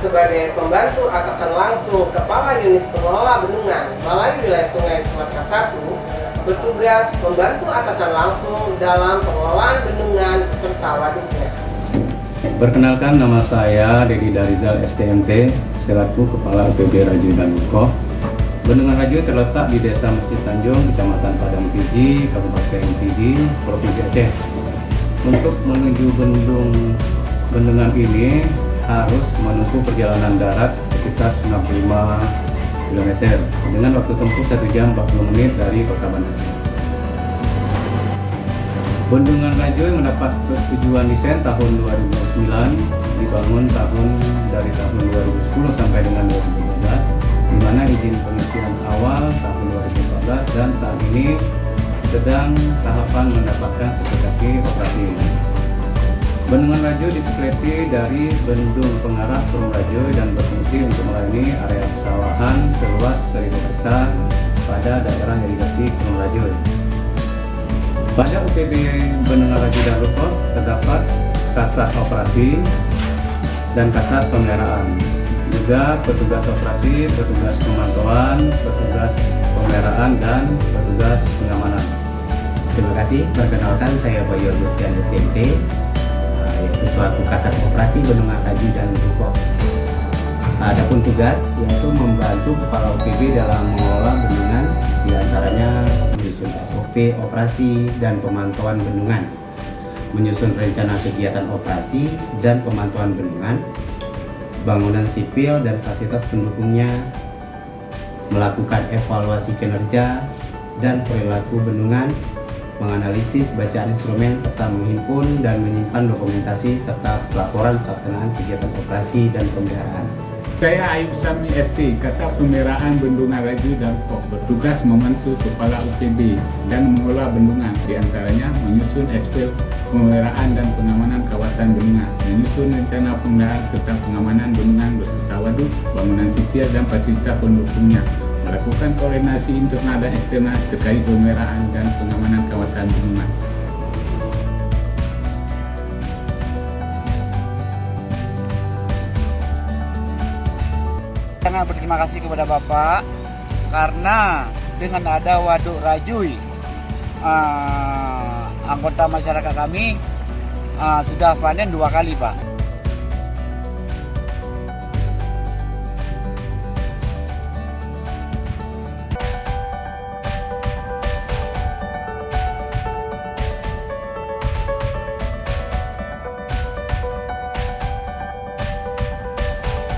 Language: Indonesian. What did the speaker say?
sebagai pembantu atasan langsung Kepala Unit Pengelola Bendungan Balai Wilayah Sungai Sumatera 1, bertugas membantu atasan langsung dalam pengelolaan bendungan beserta waduknya. Perkenalkan, nama saya Dedi Darizal STMT selaku Kepala UPB Rajuy dan Lukoh. Bendungan Rajuy terletak di Desa Masjid Tanjung, Kecamatan Padang Pidi, Kabupaten Pidi, Provinsi Aceh. Untuk menuju bendungan ini harus menempuh perjalanan darat sekitar 95 km dengan waktu tempuh 1 jam 40 menit dari Kota Banda Aceh. Bendungan Rajuy mendapat persetujuan desain tahun 2009, dibangun dari tahun 2010 sampai dengan 2012, di mana izin pengisian awal tahun 2014 dan saat ini sedang tahapan mendapatkan sertifikasi operasi. Bendungan Rajuy disuplesi dari bendung pengarah Perum Rajuy dan berfungsi untuk melayani area persawahan seluas 1000 hektar pada daerah irigasi Perum Rajuy. Pada UPB Bendungan Rajuy dan Lukoh terdapat kasat operasi dan kasat pemeliharaan, juga petugas operasi, petugas pemantauan, petugas pemeliharaan, dan petugas pengamanan. Terima kasih. Perkenalkan, saya Bayu Agustian STMT, yaitu selaku kasat operasi Bendungan Rajuy dan Lukoh. Adapun tugas yaitu membantu Kepala UPB dalam mengelola bendungan, diantaranya menyusun SOP operasi dan pemantauan bendungan, menyusun rencana kegiatan operasi dan pemantauan bendungan, bangunan sipil dan fasilitas pendukungnya, melakukan evaluasi kinerja dan perilaku bendungan, menganalisis bacaan instrumen serta menghimpun dan menyimpan dokumentasi serta laporan pelaksanaan kegiatan operasi dan pemeliharaan. Saya Ayub Sami ST, Kasat Pemeliharaan Bendungan Rajuy dan Lukoh, bertugas membantu Kepala UPB dan mengelola bendungan, diantaranya menyusun SP pemeliharaan dan pengamanan kawasan bendungan, menyusun rencana pemeliharaan serta pengamanan bendungan beserta waduk, bangunan sipil dan fasilitas pendukungnya, melakukan koordinasi internal dan eksternal terkait pemeliharaan dan pengamanan kawasan bendungan. Sangat berterima kasih kepada Bapak karena dengan ada Waduk Rajuy, anggota masyarakat kami sudah panen 2 kali, Pak.